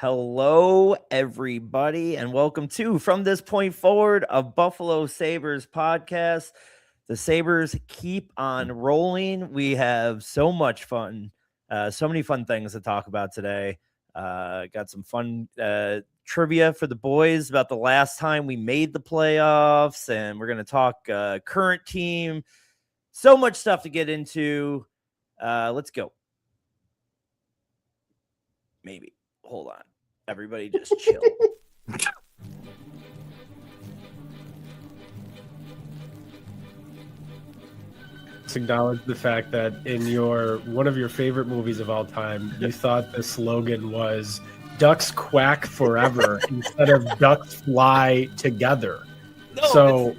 Hello, everybody, and welcome to From This Point Forward, a Buffalo Sabres podcast. The Sabres keep on rolling. We have so much fun, so many fun things to talk about today. Got some fun trivia for the boys about the last time we made the playoffs, and we're going to talk current team. So much stuff to get into. Let's go. Maybe. Hold on. Everybody just chill. Let's acknowledge the fact that in one of your favorite movies of all time, you thought the slogan was "Ducks quack forever" instead of "Ducks fly together." No, so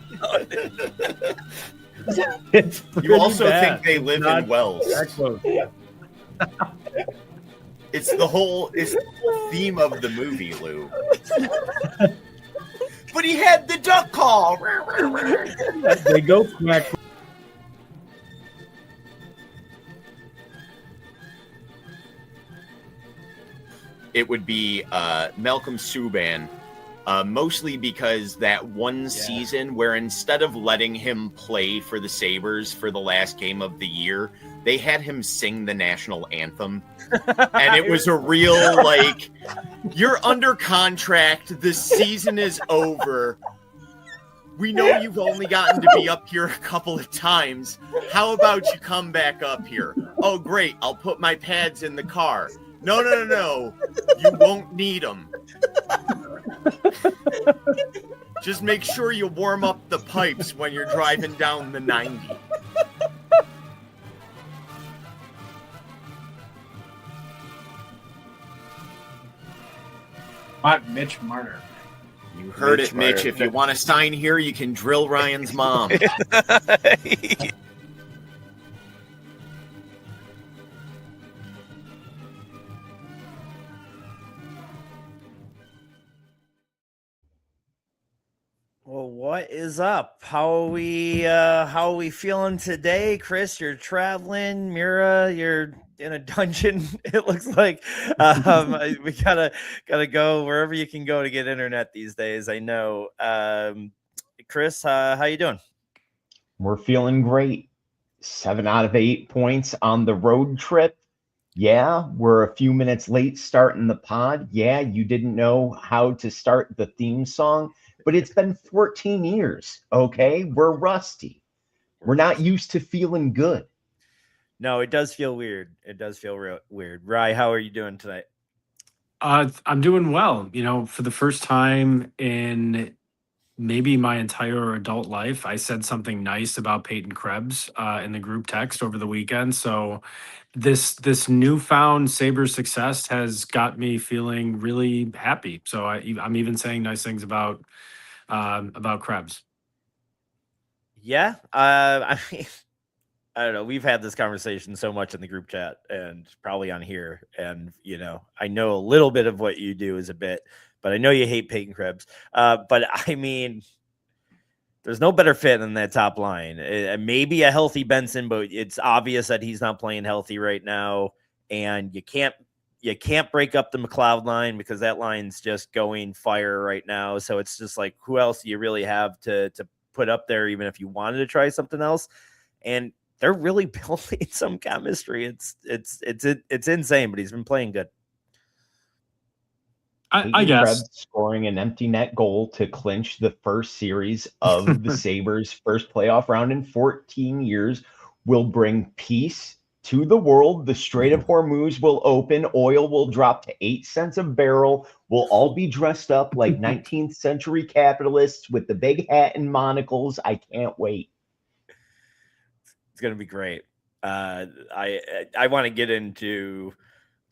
it's you also bad. think they live in wells. It's the whole theme of the movie, Lou. But he had the duck call. They go quack. It would be Malcolm Subban, mostly because that one season where instead of letting him play for the Sabres for the last game of the year, they had him sing the national anthem. And it was a real, like, you're under contract. The season is over. We know you've only gotten to be up here a couple of times. How about you come back up here? Oh, great. I'll put my pads in the car. No. You won't need them. Just make sure you warm up the pipes when you're driving down the 90. Mitch Marner. You heard it, Mitch. If you want to sign here, you can drill Ryan's mom. Well, what is up? How are we feeling today? Chris, you're traveling. Mira, you're in a dungeon. It looks like we gotta go wherever you can go to get internet these days. I know. Chris, how you doing? We're feeling great. 7 out of 8 points on the road trip. Yeah, we're a few minutes late starting the pod. Yeah, you didn't know how to start the theme song, but it's been 14 years, okay? We're rusty. We're not used to feeling good. No, it does feel weird. It does feel weird. Rye, how are you doing tonight? I'm doing well. For the first time in maybe my entire adult life, I said something nice about Peyton Krebs in the group text over the weekend. So this newfound Sabres success has got me feeling really happy. So I'm even saying nice things about Krebs. Yeah, I mean, I don't know. We've had this conversation so much in the group chat and probably on here. And, I know a little bit of what you do is a bit, but I know you hate Peyton Krebs. But I mean, there's no better fit than that top line. Maybe a healthy Benson, but it's obvious that he's not playing healthy right now. And you can't break up the McLeod line because that line's just going fire right now. So it's just like, who else do you really have to put up there, even if you wanted to try something else? And they're really building some chemistry. It's insane, but he's been playing good. I guess Krebs scoring an empty net goal to clinch the first series of the Sabres' first playoff round in 14 years will bring peace to the world. The Strait of Hormuz will open. Oil will drop to 8 cents a barrel. We'll all be dressed up like 19th century capitalists with the big hat and monocles. I can't wait. It's going to be great. I want to get into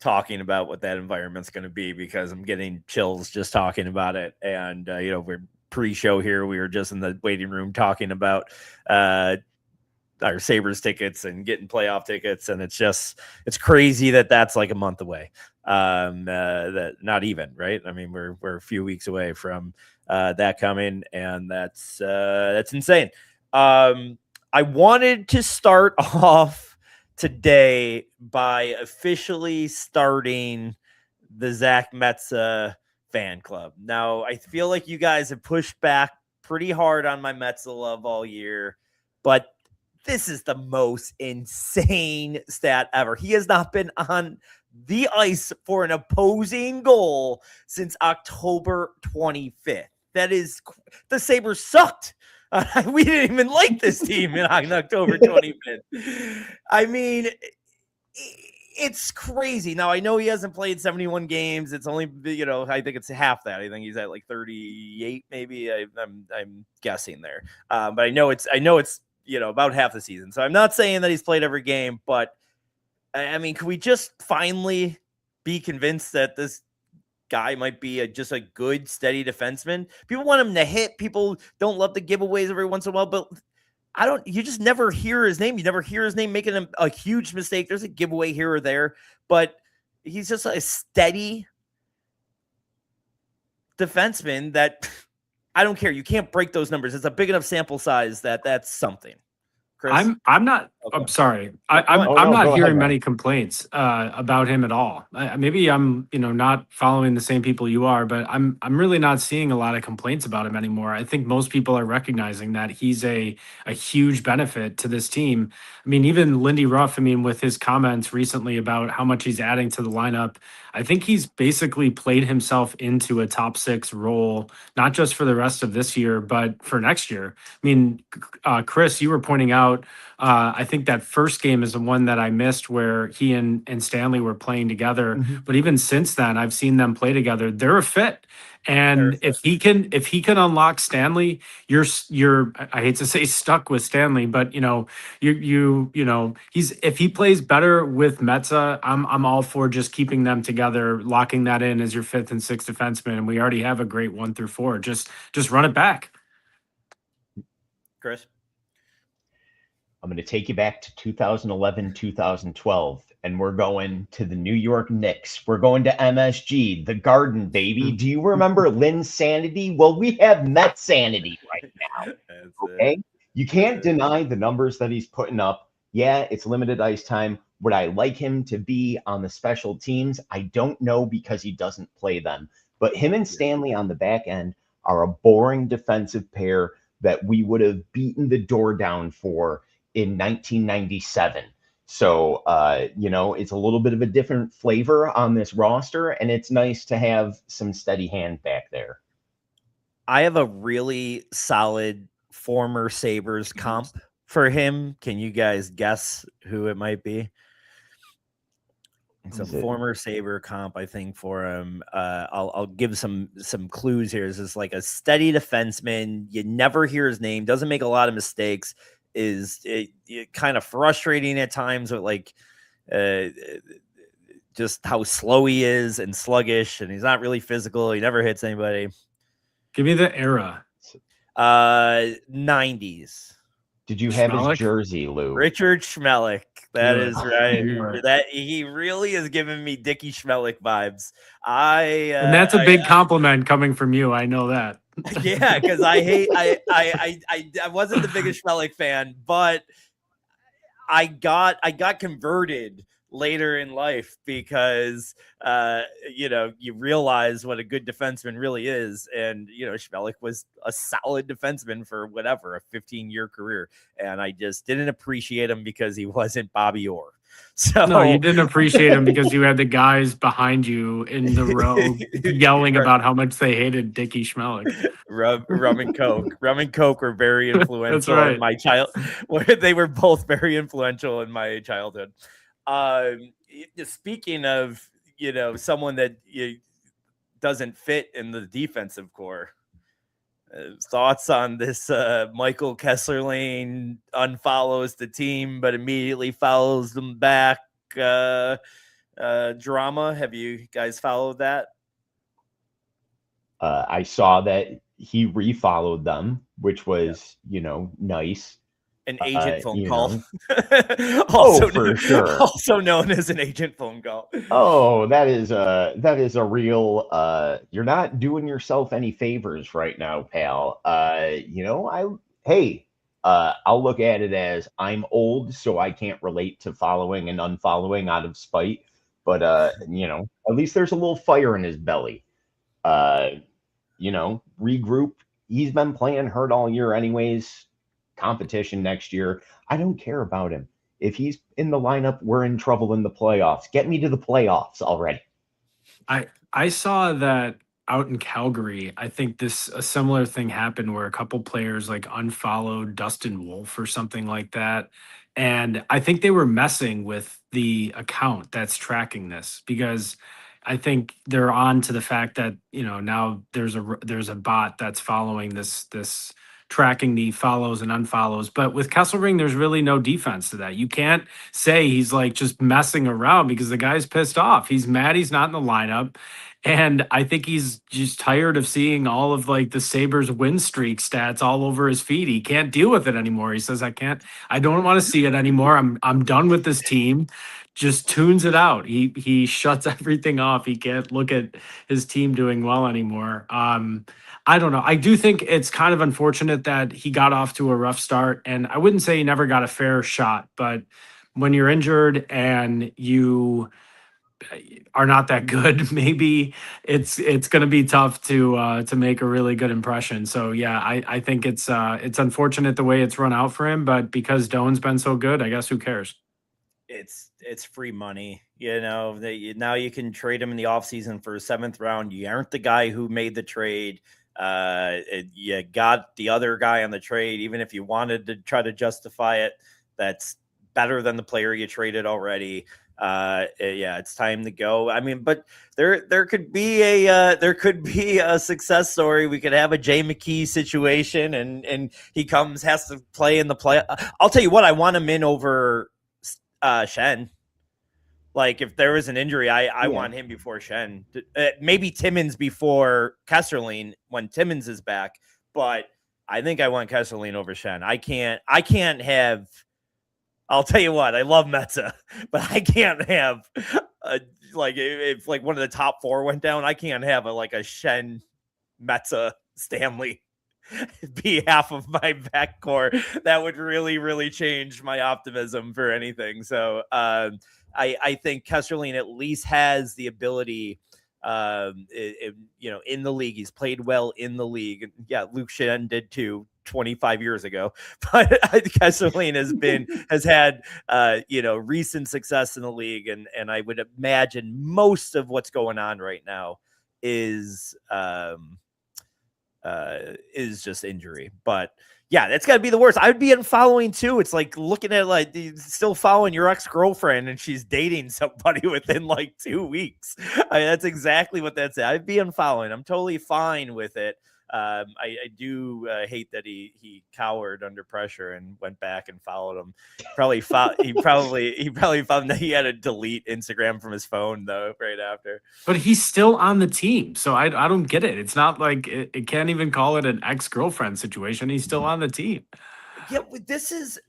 talking about what that environment's going to be because I'm getting chills just talking about it. And, we're pre-show here. We were just in the waiting room talking about our Sabres tickets and getting playoff tickets. And it's crazy that that's like a month away. That not even, right? I mean, we're a few weeks away from that coming, and that's insane. I wanted to start off today by officially starting the Zach Metza fan club. Now, I feel like you guys have pushed back pretty hard on my Metza love all year, but this is the most insane stat ever. He has not been on the ice for an opposing goal since October 25th. That is, the Sabres sucked. We didn't even like this team on October 25th. I mean, it's crazy. Now, I know he hasn't played 71 games. It's only, I think it's half that. I think he's at like 38, maybe. I'm guessing there. But I know it's about half the season. So I'm not saying that he's played every game, but I mean, can we just finally be convinced that this guy might be just a good, steady defenseman? People want him to hit. People don't love the giveaways every once in a while, but you just never hear his name. You never hear his name making a huge mistake. There's a giveaway here or there, but he's just a steady defenseman that I don't care. You can't break those numbers. It's a big enough sample size that's something. Chris? I'm not. Okay. I'm sorry. Oh, I'm not go hearing ahead, many complaints about him at all. Maybe I'm not following the same people you are, but I'm really not seeing a lot of complaints about him anymore. I think most people are recognizing that he's a huge benefit to this team. I mean, even Lindy Ruff. I mean, with his comments recently about how much he's adding to the lineup, I think he's basically played himself into a top 6 role, not just for the rest of this year, but for next year. I mean, Chris, you were pointing out. I think that first game is the one that I missed where he and Stanley were playing together. Mm-hmm. But even since then, I've seen them play together. They're a fit. And if he can unlock Stanley, you're I hate to say stuck with Stanley, but if he plays better with Metza, I'm all for just keeping them together, locking that in as your 5th and 6th defenseman. And we already have a great 1 through 4. Just run it back. Chris? I'm going to take you back to 2011, 2012, and we're going to the New York Knicks. We're going to MSG, the Garden, baby. Do you remember Lynn Sanity? Well, we have Met Sanity right now. Okay? You can't deny the numbers that he's putting up. Yeah, it's limited ice time. Would I like him to be on the special teams? I don't know because he doesn't play them. But him and Stanley on the back end are a boring defensive pair that we would have beaten the door down for in 1997. So, it's a little bit of a different flavor on this roster, and it's nice to have some steady hand back there. I have a really solid former Sabres comp for him. Can you guys guess who it might be? It's a former Sabre comp, I think, for him. I'll give some clues here. This is like a steady defenseman. You never hear his name. Doesn't make a lot of mistakes. Is kind of frustrating at times with just how slow he is and sluggish, and he's not really physical. He never hits anybody. Give me the era. 90s. Did you have Schmelik? his jersey, Lou? Richard Schmelik. That Good. is right. Good. That he really is giving me Dickie Schmelik vibes. And that's a big compliment coming from you. I know that. Yeah, because I wasn't the biggest Schmelik fan, but I got converted later in life because you realize what a good defenseman really is, and Schmelik was a solid defenseman for a 15-year career, and I just didn't appreciate him because he wasn't Bobby Orr. So no, you didn't appreciate him because you had the guys behind you in the row yelling about how much they hated Dickie Schmelik. Rum and Coke. Rum and Coke were very influential right. in my they were both very influential in my childhood. Speaking of, someone that doesn't fit in the defensive core, thoughts on this Michael Kessler-Lane unfollows the team but immediately follows them back drama? Have you guys followed that? I saw that he refollowed them, which was, nice. An agent phone call. For sure. Also known as an agent phone call. Oh, that is a real you're not doing yourself any favors right now, pal. I'll look at it as I'm old, so I can't relate to following and unfollowing out of spite. But at least there's a little fire in his belly. Regroup. He's been playing hurt all year anyways. Competition next year. I don't care about him. If he's in the lineup, we're in trouble in the playoffs. Get me to the playoffs already. I saw that out in Calgary. I think a similar thing happened where a couple players like unfollowed Dustin Wolf or something like that. And I think they were messing with the account that's tracking this, because I think they're on to the fact that, now there's a bot that's following this tracking the follows and unfollows. But with Kesselring, there's really no defense to that. You can't say he's like just messing around, because the guy's pissed off. He's mad he's not in the lineup. And I think he's just tired of seeing all of like the Sabres win streak stats all over his feed. He can't deal with it anymore. He says, I don't want to see it anymore. I'm done with this team. Just tunes it out. He shuts everything off. He can't look at his team doing well anymore. I don't know. I do think it's kind of unfortunate that he got off to a rough start, and I wouldn't say he never got a fair shot, but when you're injured and you are not that good, maybe it's going to be tough to make a really good impression. So yeah, I think it's unfortunate the way it's run out for him, but because Doan's been so good, I guess who cares? It's free money, now you can trade him in the offseason for a 7th round. You aren't the guy who made the trade. You got the other guy on the trade. Even if you wanted to try to justify it, that's better than the player you traded already. It's time to go. I mean, but there could be a success story. We could have a Jay McKee situation, and he has to play in the play. I'll tell you what, I want him in over Shen. Like, if there was an injury, I want him before Shen. Maybe Timmins before Kesselring when Timmins is back. But I think I want Kesselring over Shen. I can't have. I'll tell you what, I love Metza, but I can't have if like one of the top 4 went down, I can't have a Shen, Metza, Stanley be half of my backcourt. That would really, really change my optimism for anything. So I think Kesselring at least has the ability, in the league. He's played well in the league. Yeah, Luke Shen did too 25 years ago, but Kesselring has had recent success in the league, and I would imagine most of what's going on right now is just injury. But yeah, that's got to be the worst. I'd be unfollowing too. It's like looking at still following your ex-girlfriend and she's dating somebody within 2 weeks. That's exactly what that's at. I'd be unfollowing. I'm totally fine with it. I do hate that he cowered under pressure and went back and followed him. He probably found that he had to delete Instagram from his phone though right after. But he's still on the team, so I don't get it. It's not like it can't even call it an ex-girlfriend situation. He's still on the team. Yeah, this is,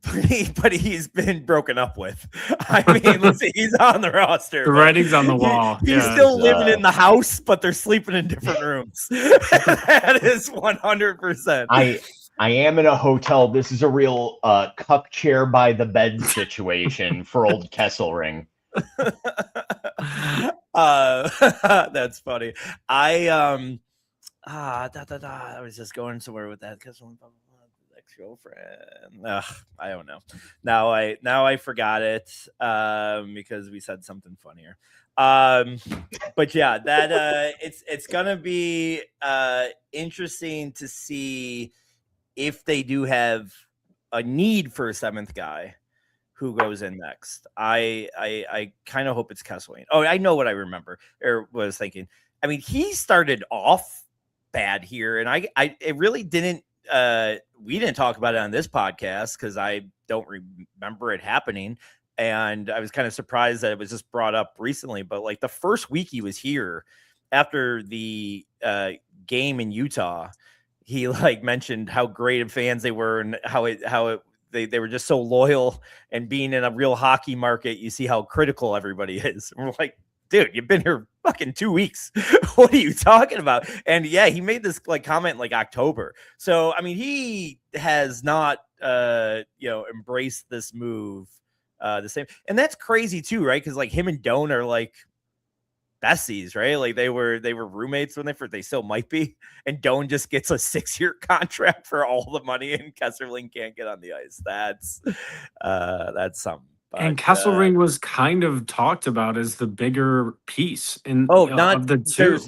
but he's been broken up with. I mean, let's see, he's on the roster. The writing's on the wall. He's still living in the house, but they're sleeping in different rooms. That is 100%. I am in a hotel. This is a real cuck chair by the bed situation for old Kesselring. That's funny. I was just going somewhere with that. Kesselring. Girlfriend. I don't know. Now I forgot it because we said something funnier. But yeah, that it's gonna be interesting to see if they do have a need for a 7th guy who goes in next. I kind of hope it's Kesselring. Oh, I know what I remember or was thinking. I mean, he started off bad here, and it really didn't. We didn't talk about it on this podcast because I don't remember it happening. And I was kind of surprised that it was just brought up recently. But the first week he was here after the game in Utah, he mentioned how great of fans they were and they were just so loyal, and being in a real hockey market, you see how critical everybody is. And we're like, dude, you've been here fucking 2 weeks. What are you talking about? And yeah, he made this comment October. So, I mean, he has not, embraced this move the same. And that's crazy too, right? Because like him and Doan are like besties, right? Like they were roommates when they still might be. And Doan just gets a 6-year contract for all the money, and Kesselring can't get on the ice. That's something. And But Kesselring was kind of talked about as the bigger piece not of the two.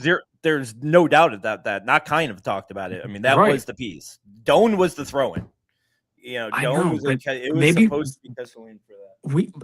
there's no doubt about that. Not kind of talked about it. I mean, that was the piece. Doan was the throw-in. I Doan know, was but it was maybe supposed to be Kesselring for that.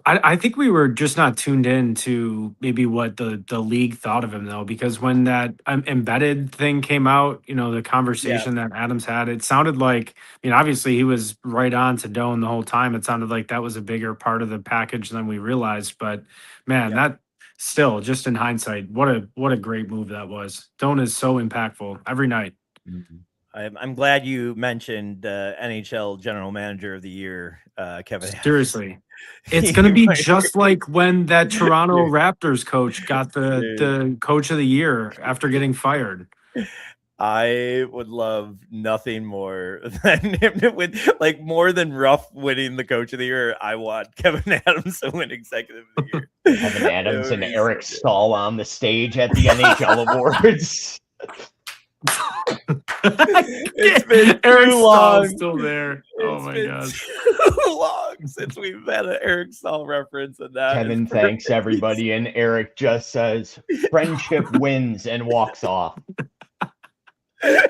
I think we were just not tuned in to maybe what the league thought of him, though, because when that embedded thing came out, the conversation that Adams had, it sounded like, obviously he was right on to Doan the whole time. It sounded like that was a bigger part of the package than we realized. But man, that still, just in hindsight, what a great move that was. Doan is so impactful every night. Mm-hmm. I'm glad you mentioned NHL General Manager of the Year, Kevin Adams. Seriously. It's going to be just like when that Toronto Raptors coach got the coach of the year after getting fired. I would love nothing more than him to win, like more than Ruff winning the coach of the year. I want Kevin Adams to win executive of the year. Kevin Adams and Eric Stahl on the stage at the NHL Awards. It's been Eric too long. Still there. Oh my god! Too long since we've had an Eric Stahl reference, and that Kevin thanks everybody, and Eric just says, "Friendship wins," and walks off. Oh,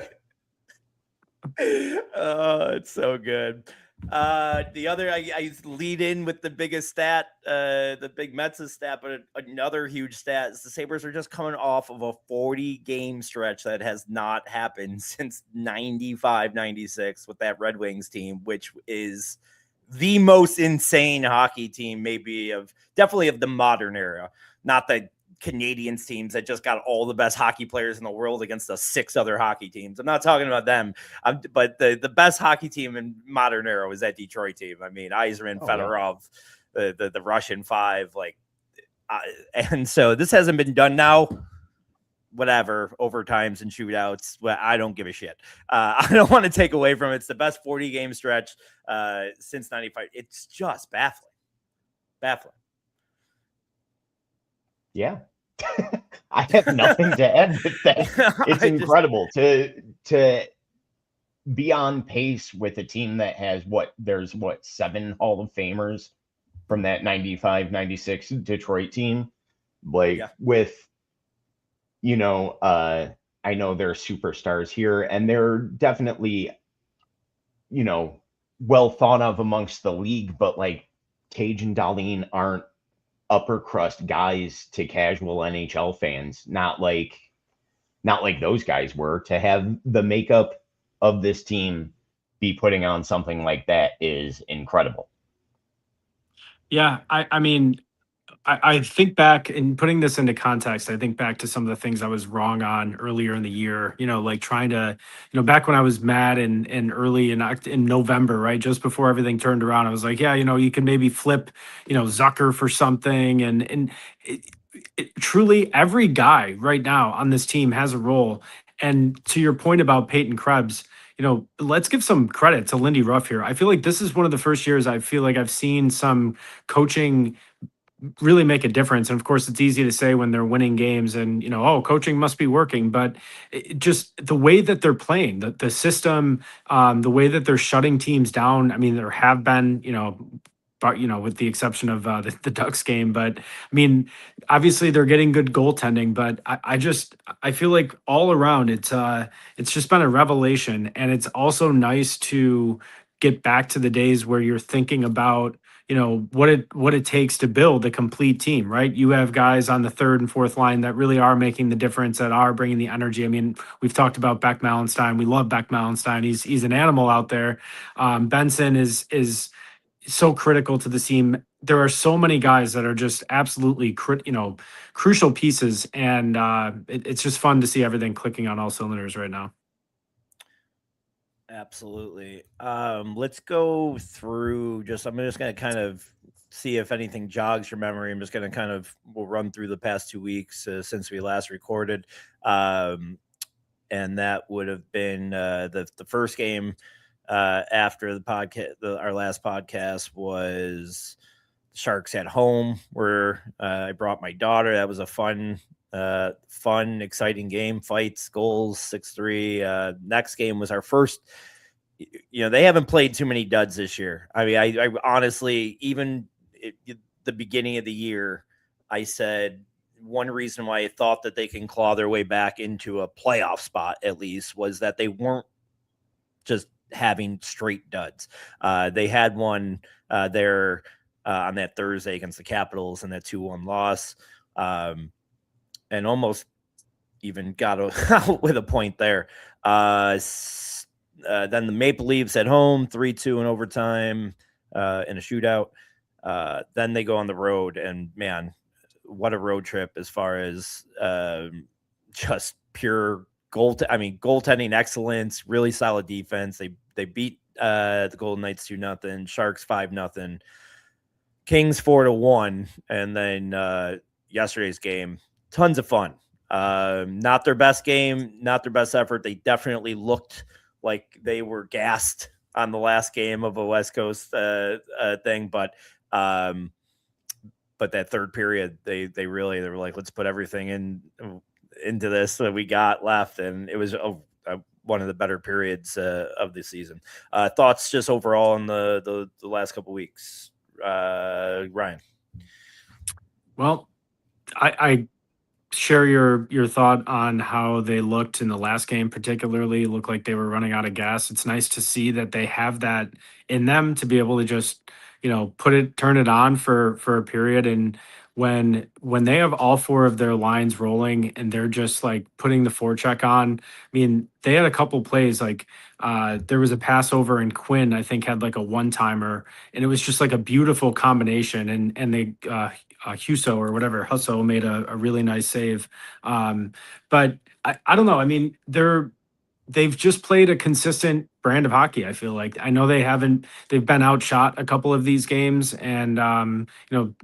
it's so good. The other, I lead in with the biggest stat, the big Mets stat, but another huge stat is the Sabres are just coming off of a 40-game stretch that has not happened since 95-96 with that Red Wings team, which is the most insane hockey team, definitely of the modern era. Not the Canadians teams that just got all the best hockey players in the world against the 6 other hockey teams. I'm not talking about them, but the best hockey team in modern era was that Detroit team. I mean, Yzerman, Fedorov, the Russian 5, and so this hasn't been done now. Whatever, overtimes and shootouts. Well, I don't give a shit. I don't want to take away from it. It's the best 40-game stretch since 95. It's just baffling. Yeah. I have nothing to add with that. It's incredible to be on pace with a team that has 7 Hall of Famers from that 95-96 Detroit team. With, I know there are superstars here, and they're definitely, well thought of amongst the league, but like Tage and Dahlin aren't upper crust guys to casual NHL fans, not like those guys were. To have the makeup of this team be putting on something like that is incredible. Yeah, I mean, I think back, in putting this into context, I think back to some of the things I was wrong on earlier in the year, like trying to, back when I was mad and early in November, right? Just before everything turned around, I was like, yeah, you can maybe flip, Zucker for something. And truly every guy right now on this team has a role. And to your point about Peyton Krebs, let's give some credit to Lindy Ruff here. I feel like this is one of the first years I feel like I've seen some coaching really make a difference. And of course, it's easy to say when they're winning games and, coaching must be working, but just the way that they're playing, the system, the way that they're shutting teams down. I mean, there have been, but with the exception of the Ducks game, but I mean, obviously they're getting good goaltending, but I feel like all around it's just been a revelation. And it's also nice to get back to the days where you're thinking about, what it takes to build a complete team, right? You have guys on the 3rd and 4th line that really are making the difference, that are bringing the energy. I mean, we've talked about Beck Mallenstein. We love Beck Mallenstein. He's an animal out there. Benson is so critical to the team. There are so many guys that are just absolutely crucial pieces, and it's just fun to see everything clicking on all cylinders right now. Absolutely. Let's go through I'm just going to kind of see if anything jogs your memory. I'm just going to we'll run through the past 2 weeks since we last recorded. And that would have been the first game after the podcast. Our last podcast was Sharks at home, where I brought my daughter. That was a fun, exciting game. Fights, goals, 6-3. Next game was our first. They haven't played too many duds this year. I mean, I honestly, even the beginning of the year, I said one reason why I thought that they can claw their way back into a playoff spot at least was that they weren't just having straight duds. They had one there on that Thursday against the Capitals and that 2-1 loss, and almost even got out with a point there. Then the Maple Leafs at home, 3-2 in overtime in a shootout. Then they go on the road, and man, what a road trip as far as just pure goaltending excellence, really solid defense. They beat the Golden Knights 2-0, Sharks 5-0, Kings 4-1, and then yesterday's game, tons of fun. Not their best game, not their best effort. They definitely looked like they were gassed on the last game of a West Coast thing, but that third period, they were like, let's put everything into this that we got left, and it was one of the better periods of the season. Thoughts just overall on the last couple weeks, Ryan? Well, I share your thought on how they looked in the last game, particularly looked like they were running out of gas. It's nice to see that they have that in them to be able to just, turn it on for a period. And when they have all four of their lines rolling and they're just like putting the forecheck on, I mean, they had a couple plays like there was a passover and Quinn, I think, had like a one-timer, and it was just like a beautiful combination. And they Huso or whatever, Husso made a really nice save. But I don't know. I mean, they've just played a consistent brand of hockey. I feel like I know they've been outshot a couple of these games. And,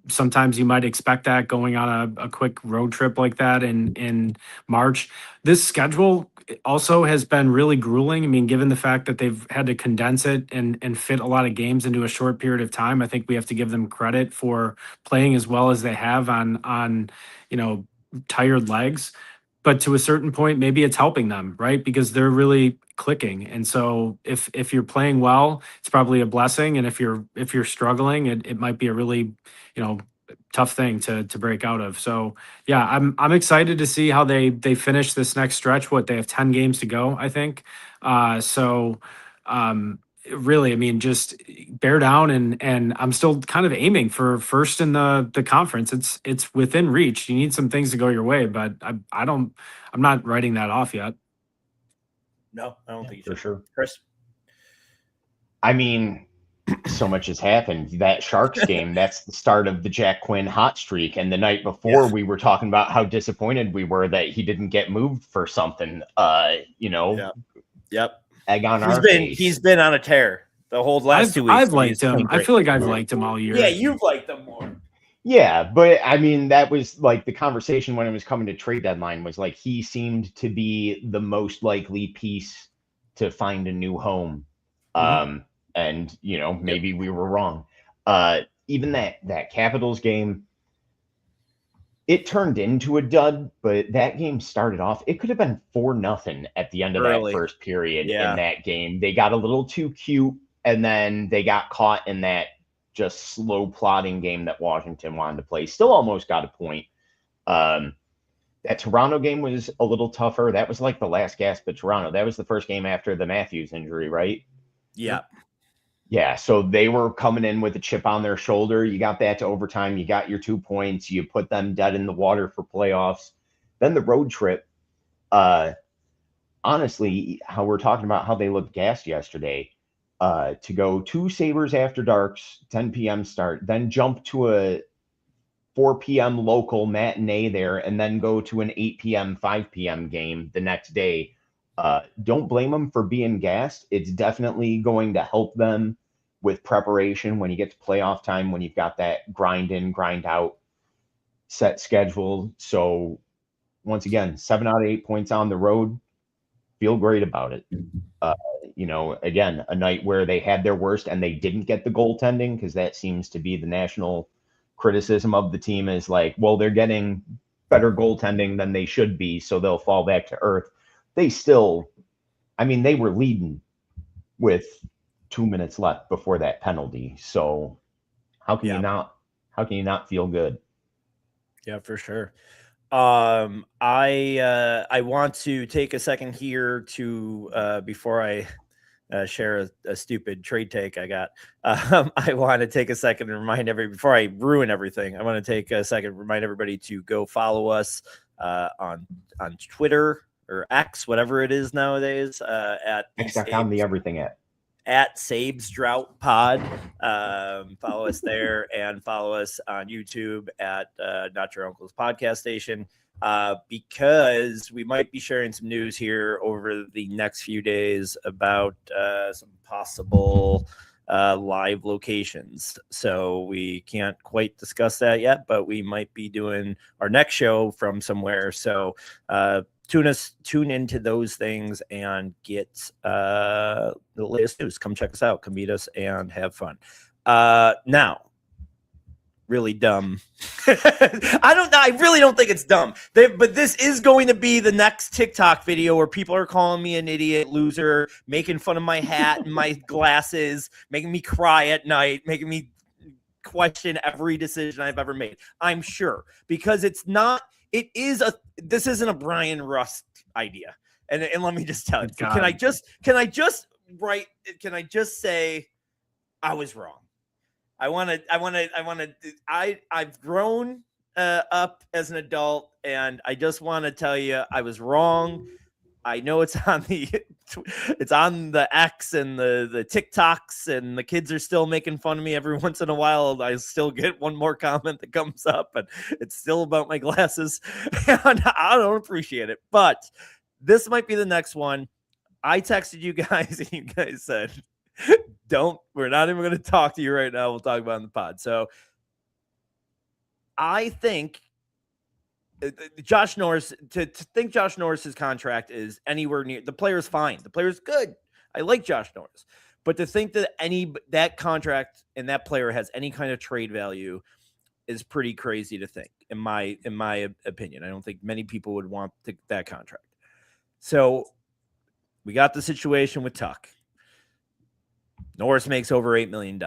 sometimes you might expect that going on a quick road trip like that in March. This schedule also has been really grueling. I mean, given the fact that they've had to condense it and fit a lot of games into a short period of time, I think we have to give them credit for playing as well as they have on tired legs. But to a certain point, maybe it's helping them, right? Because they're really clicking. And so if you're playing well, it's probably a blessing. And if you're struggling, it might be a really, tough thing to break out of. So yeah, I'm excited to see how they finish this next stretch. What, they have 10 games to go, I think. Really, I mean, just bear down, and I'm still kind of aiming for first in the conference. It's within reach. You need some things to go your way, but I'm not writing that off yet. No, I don't think you for should. sure. Chris? I mean, so much has happened. That Sharks game, that's the start of the Jack Quinn hot streak. And the night before, we were talking about how disappointed we were that he didn't get moved for something. Yep. Egg on our face. He's been on a tear the whole last 2 weeks. I've liked him. I feel like I've liked him all year. Yeah, you've liked him more. Yeah, but I mean, that was like the conversation when it was coming to trade deadline was like he seemed to be the most likely piece to find a new home. And maybe we were wrong. Even that Capitals game, it turned into a dud, but that game started off. It could have been 4-0 at the end of that first period in that game. They got a little too cute, and then they got caught in that just slow plodding game that Washington wanted to play. Still almost got a point. That Toronto game was a little tougher. That was like the last gasp of Toronto. That was the first game after the Matthews injury, right? Yeah. Yeah, so they were coming in with a chip on their shoulder. You got that to overtime. You got your 2 points. You put them dead in the water for playoffs. Then the road trip. Honestly, how we're talking about how they looked gassed yesterday, to go to Sabres after darks, 10 p.m. start, then jump to a 4 p.m. local matinee there, and then go to an 8 p.m., 5 p.m. game the next day. Don't blame them for being gassed. It's definitely going to help them with preparation when you get to playoff time, when you've got that grind in, grind out set schedule. So once again, 7 out of 8 points on the road, feel great about it. Again, a night where they had their worst and they didn't get the goaltending, because that seems to be the national criticism of the team is like, well, they're getting better goaltending than they should be, so they'll fall back to earth. They still, I mean, they were leading with 2 minutes left before that penalty. So how can you not feel good? Yeah, for sure. I want to take a second here to before I share a stupid trade take I got. I want to take a second and remind everybody before I ruin everything. I want to take a second, remind everybody to go follow us on Twitter or X, whatever it is nowadays. At X.com, the everything at Sabres Drought Pod. Follow us there and follow us on YouTube at Not Your Uncle's Podcast Station. Because we might be sharing some news here over the next few days about some possible live locations. So we can't quite discuss that yet, but we might be doing our next show from somewhere. So tune into those things and get the latest news. Come check us out, come meet us, and have fun. Now, really dumb. I really don't think it's dumb. But this is going to be the next TikTok video where people are calling me an idiot, loser, making fun of my hat and my glasses, making me cry at night, making me question every decision I've ever made. I'm sure, because this isn't a Brian Rust idea. And let me just tell you, can I just say I was wrong? I've grown up as an adult, and I just want to tell you I was wrong. I know it's on the X and the TikToks, and the kids are still making fun of me every once in a while. I still get one more comment that comes up, and it's still about my glasses, and I don't appreciate it. But this might be the next one. I texted you guys, and you guys said, we're not even going to talk to you right now. We'll talk about it in the pod. So I think Josh Norris, to think Josh Norris's contract is anywhere near, the player's fine. The player's good. I like Josh Norris. But to think that that contract and that player has any kind of trade value is pretty crazy to think, in my opinion. I don't think many people would want that contract. So we got the situation with Tuck. Norris makes over $8 million.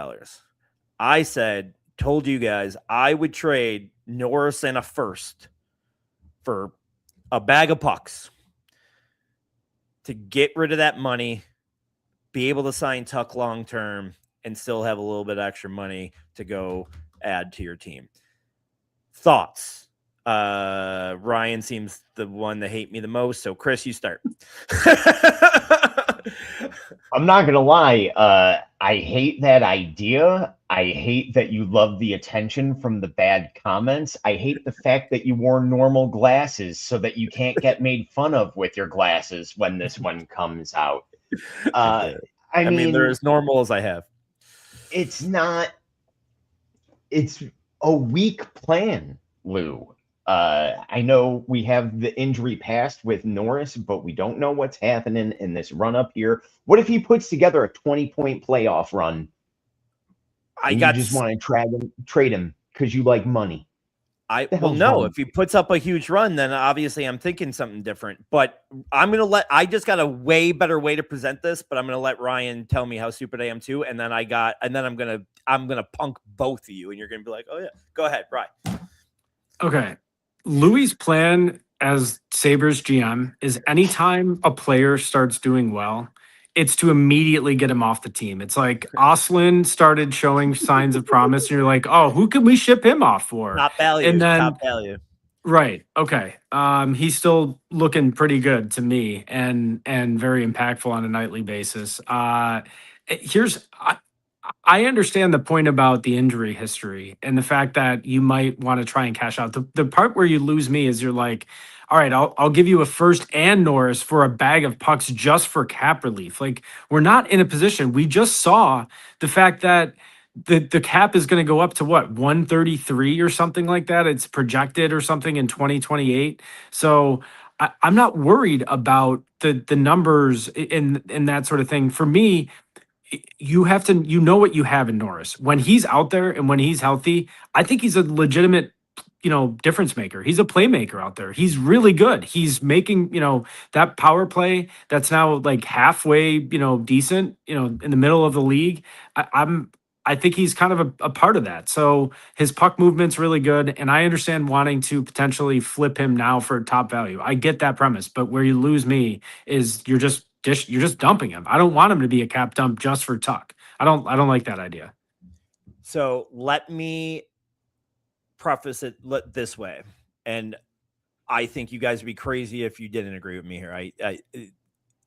I told you guys I would trade Norris and a first for a bag of pucks to get rid of that money, be able to sign Tuck long-term, and still have a little bit extra money to go add to your team. Thoughts? Ryan seems the one to hate me the most. So Chris, you start. I'm not gonna lie. I hate that idea. I hate that you love the attention from the bad comments. I hate the fact that you wore normal glasses so that you can't get made fun of with your glasses when this one comes out. I mean, they're as normal as I have. It's a weak plan, Lou. I know we have the injury past with Norris, but we don't know what's happening in this run up here. What if he puts together a 20-point playoff run? You just want to trade him because you like money. If he puts up a huge run, then obviously I'm thinking something different. But I just got a way better way to present this, but I'm gonna let Ryan tell me how stupid I am too, and then I'm gonna punk both of you, and you're gonna be like, oh yeah, go ahead, Ryan. Okay. Louis' plan as Sabres GM is anytime a player starts doing well, it's to immediately get him off the team. It's like Oslin started showing signs of promise, and you're like, oh, who can we ship him off for? Top value. Right. Okay. He's still looking pretty good to me and very impactful on a nightly basis. I understand the point about the injury history and the fact that you might want to try and cash out. The part where you lose me is you're like, all right, I'll give you a first and Norris for a bag of pucks just for cap relief. Like, we're not in a position. We just saw the fact that the cap is going to go up to what, 133 or something like that. It's projected or something in 2028. So I'm not worried about the numbers in that sort of thing. For me, you have to, you know what you have in Norris. When he's out there and when he's healthy, I think he's a legitimate, difference maker. He's a playmaker out there. He's really good. He's making, that power play that's now like halfway, decent, in the middle of the league. I think he's kind of a part of that. So his puck movement's really good. And I understand wanting to potentially flip him now for top value. I get that premise, but where you lose me is you're just dumping him. I don't want him to be a cap dump just for Tuck. I don't like that idea. So let me preface it this way, and I think you guys would be crazy if you didn't agree with me here.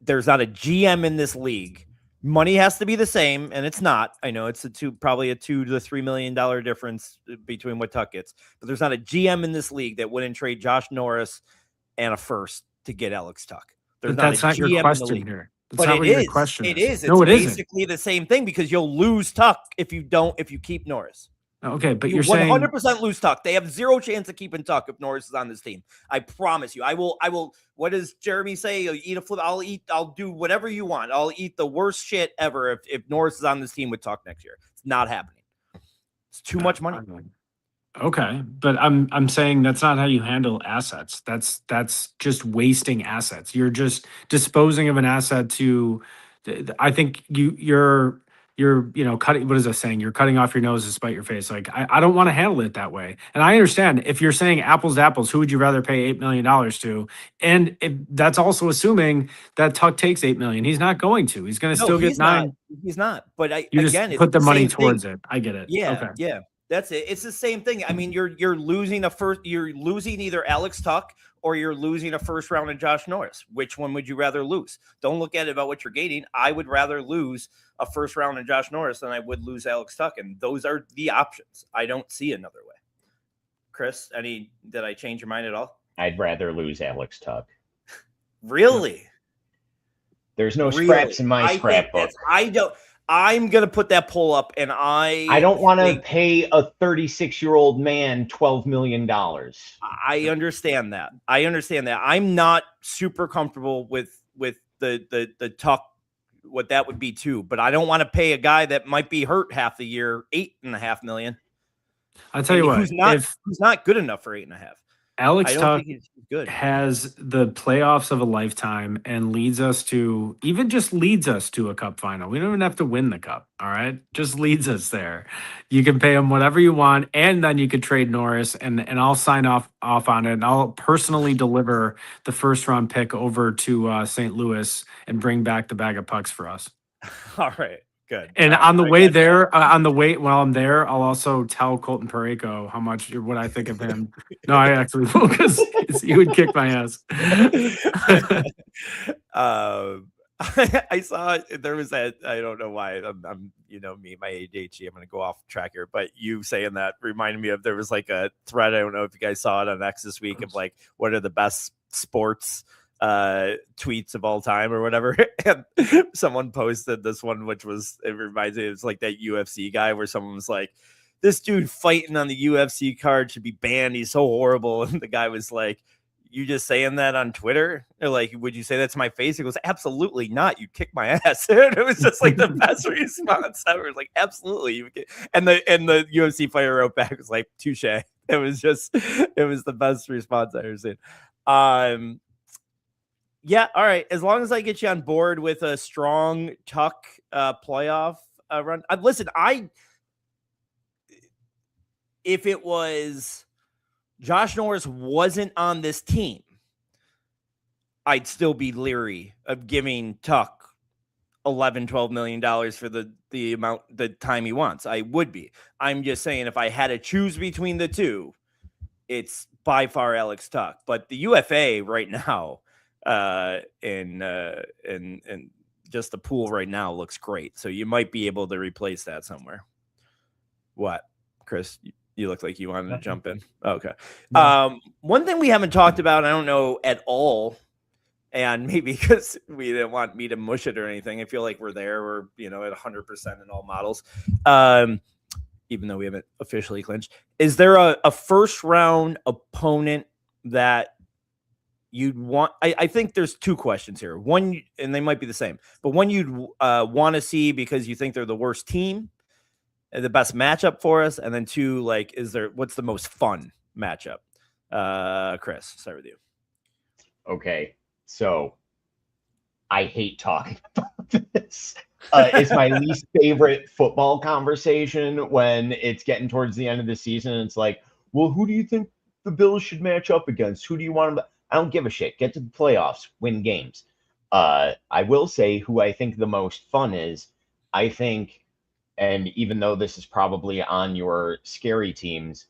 There's not a GM in this league. Money has to be the same, and it's not. I know it's probably a $2 to $3 million difference between what Tuck gets, but there's not a GM in this league that wouldn't trade Josh Norris and a first to get Alex Tuck. There's but that's not your question here. That's but not it what your is. question It is. is. No, It's it isn't. basically the same thing because you'll lose Tuck if you keep Norris. Okay, but You you're saying 100% lose Tuck. They have zero chance of keeping Tuck if Norris is on this team. I promise you. I will. What does Jeremy say? You'll eat a flip. I'll do whatever you want. I'll eat the worst shit ever if Norris is on this team with Tuck next year. It's not happening. It's too much money. Okay, but I'm saying that's not how you handle assets. That's just wasting assets. You're just disposing of an asset to. I think you're cutting, what is that saying? You're cutting off your nose to spite your face. Like I don't want to handle it that way. And I understand if you're saying apples to apples, who would you rather pay $8 million to? And that's also assuming that Tuck takes $8 million. He's not going to. He's going to still get $9. He's not. But You again, just put the money same towards thing. it. I get it. Yeah, Okay. yeah. That's it. It's the same thing. I mean, you're losing you're losing either Alex Tuck or you're losing a first round of Josh Norris. Which one would you rather lose? Don't look at it about what you're gaining. I would rather lose a first round of Josh Norris than I would lose Alex Tuck. And those are the options. I don't see another way. Chris, did I change your mind at all? I'd rather lose Alex Tuck. Really? There's no scraps in my scrapbook. I'm going to put that poll up, and I don't want to pay a 36-year-old man $12 million. I understand that. I'm not super comfortable with the Tuck, what that would be too, but I don't want to pay a guy that might be hurt half the year $8.5 million. I'll tell you what, who's not good enough for $8.5. Alex Tuck good. has the playoffs of a lifetime and leads us to a cup final. We don't even have to win the cup. All right. Just leads us there. You can pay him whatever you want. And then you could trade Norris and I'll sign off on it. And I'll personally deliver the first round pick over to St. Louis and bring back the bag of pucks for us. All right. Good. And on the way there, while I'm there, I'll also tell Colton Parayko what I think of him. No, I actually will, because he would kick my ass. I saw there was that. I don't know why I'm me, my ADHD. I'm going to go off track here, but you saying that reminded me of there was like a thread. I don't know if you guys saw it on X this week of like what are the best sports tweets of all time or whatever, and someone posted this one, which it reminds me, it's like that UFC guy where someone was like, this dude fighting on the UFC card should be banned, he's so horrible, and the guy was like, you just saying that on Twitter? They're like, would you say that to my face? He goes, absolutely not, you kick my ass. And it was just like the best response ever. It was like, absolutely. And the UFC fighter wrote back, was like, touche. It was the best response I ever seen. Yeah, all right. As long as I get you on board with a strong Tuck playoff run. Listen, if it was Josh Norris wasn't on this team, I'd still be leery of giving Tuck $11-12 million for the time he wants. I would be. I'm just saying if I had to choose between the two, it's by far Alex Tuck. But the UFA right now, and just the pool right now looks great. So you might be able to replace that somewhere. What, Chris? You look like you wanted to jump in. Okay. No. One thing we haven't talked about, I don't know at all, and maybe because we didn't want me to mush it or anything. I feel like we're there. We're at 100% in all models. Even though we haven't officially clinched. Is there a first round opponent that you'd want, I think there's two questions here. One, and they might be the same, but one you'd want to see because you think they're the worst team, the best matchup for us, and then two, like, what's the most fun matchup? Chris, start with you. Okay, so I hate talking about this. It's my least favorite football conversation when it's getting towards the end of the season. And it's like, well, who do you think the Bills should match up against? Who do you want them to? I don't give a shit. Get to the playoffs, win games. I will say who I think the most fun is. I think, and even though this is probably on your scary teams,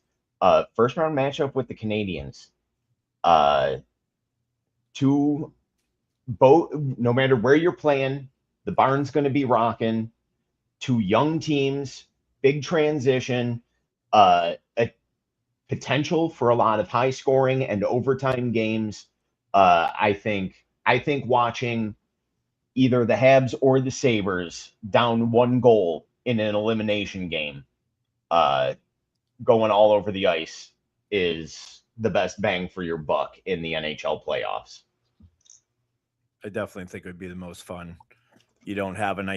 first round matchup with the Canadians. Both, no matter where you're playing, the barn's going to be rocking. Two young teams, big transition, a potential for a lot of high scoring and overtime games. I think watching either the Habs or the Sabres down 1 goal in an elimination game, going all over the ice is the best bang for your buck in the NHL playoffs. I definitely think it would be the most fun. You don't have an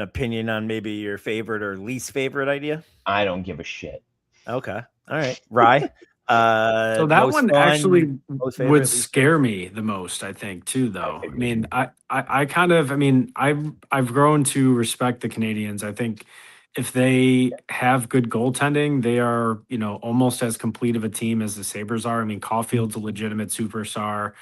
opinion on maybe your favorite or least favorite idea? I don't give a shit. Okay. All right. Rye. So that one fun, actually favorite, would scare me the most, I think, too, though. I mean, I've grown to respect the Canadians. I think if they have good goaltending, they are, almost as complete of a team as the Sabres are. I mean, Caulfield's a legitimate superstar.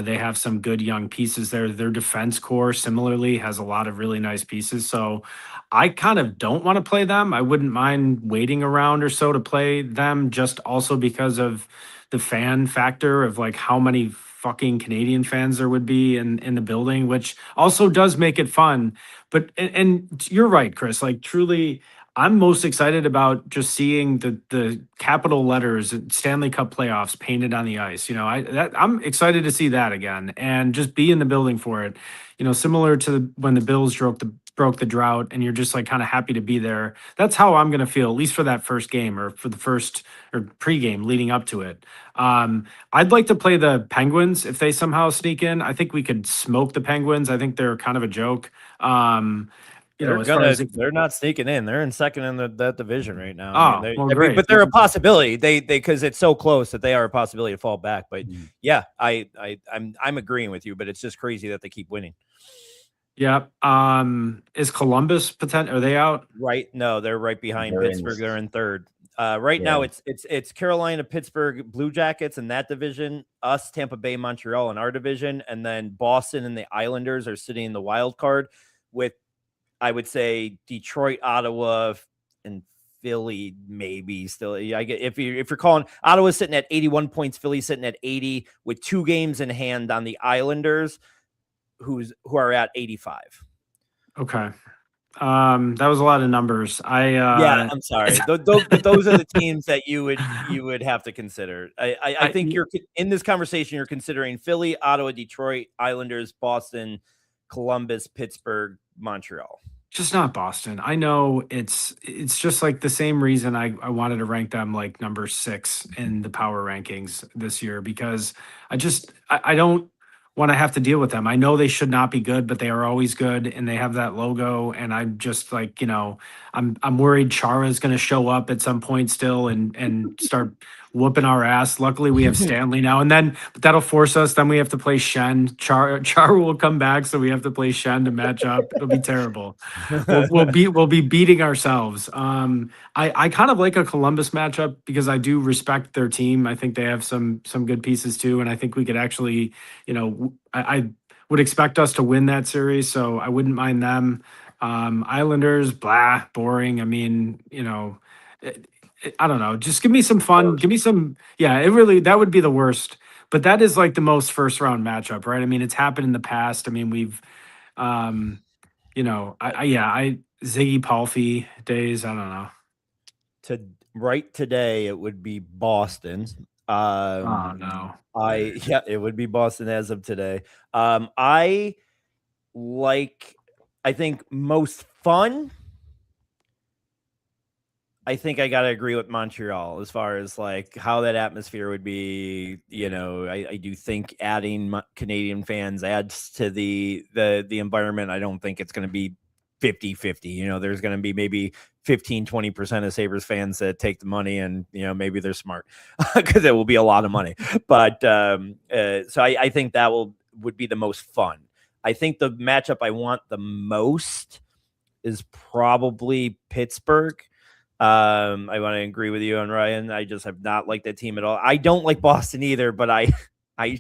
They have some good young pieces there. Their defense core similarly has a lot of really nice pieces. So I kind of don't want to play them. I wouldn't mind waiting around or so to play them, just also because of the fan factor of like how many fucking Canadian fans there would be in the building, which also does make it fun. But and you're right, Chris. Like truly, I'm most excited about just seeing the capital letters Stanley Cup playoffs painted on the ice. I'm excited to see that again and just be in the building for it. Similar to when the Bills broke the drought, and you're just like kind of happy to be there. That's how I'm going to feel, at least for that first game or for the first or pregame leading up to it. I'd like to play the Penguins if they somehow sneak in. I think we could smoke the Penguins. I think they're kind of a joke. They're not sneaking in. They're in second in that division right now. Great. But they're a possibility. Because it's so close that they are a possibility to fall back. But yeah, I'm agreeing with you. But it's just crazy that they keep winning. Yeah. Is Columbus Are they out? Right. No, they're right behind Pittsburgh. They're in third. Right now, it's Carolina, Pittsburgh, Blue Jackets in that division. Us, Tampa Bay, Montreal in our division, and then Boston and the Islanders are sitting in the wild card with, I would say, Detroit, Ottawa, and Philly maybe still. I get if you're calling Ottawa sitting at 81 points, Philly sitting at 80 with 2 games in hand on the Islanders, who are at 85. Okay. That was a lot of numbers. I'm sorry. Those are the teams that you would have to consider. I think you're in this conversation. You're considering Philly, Ottawa, Detroit, Islanders, Boston, Columbus, Pittsburgh, Montreal. Just not Boston. I know it's just like the same reason I wanted to rank them like number 6 in the power rankings this year, because I don't want to have to deal with them. I know they should not be good, but they are always good, and they have that logo. And I'm just like, I'm worried Chara is going to show up at some point still and start whooping our ass. Luckily, we have Stanley now, but that'll force us. Then we have to play Shen. Chara will come back, so we have to play Shen to match up. It'll be terrible. We'll be beating ourselves. I kind of like a Columbus matchup because I do respect their team. I think they have some good pieces too, and I think we could actually, I would expect us to win that series, so I wouldn't mind them. Islanders, blah, boring. I mean, I don't know. Just give me some fun. Give me some. Yeah, that would be the worst. But that is like the most first round matchup, right? I mean, it's happened in the past. I mean, we've, Ziggy Palffy days. I don't know. Today, it would be Boston. Oh no. It would be Boston as of today. I think most fun. I think I got to agree with Montreal as far as like how that atmosphere would be. You know, I do think adding Canadian fans adds to the environment. I don't think it's going to be 50-50. You know, there's going to be maybe 15-20% of Sabres fans that take the money, and you know, maybe they're smart because it will be a lot of money. But so I think that would be the most fun. I think the matchup I want the most is probably Pittsburgh. I want to agree with you on Ryan. I just have not liked that team at all. I don't like Boston either, but I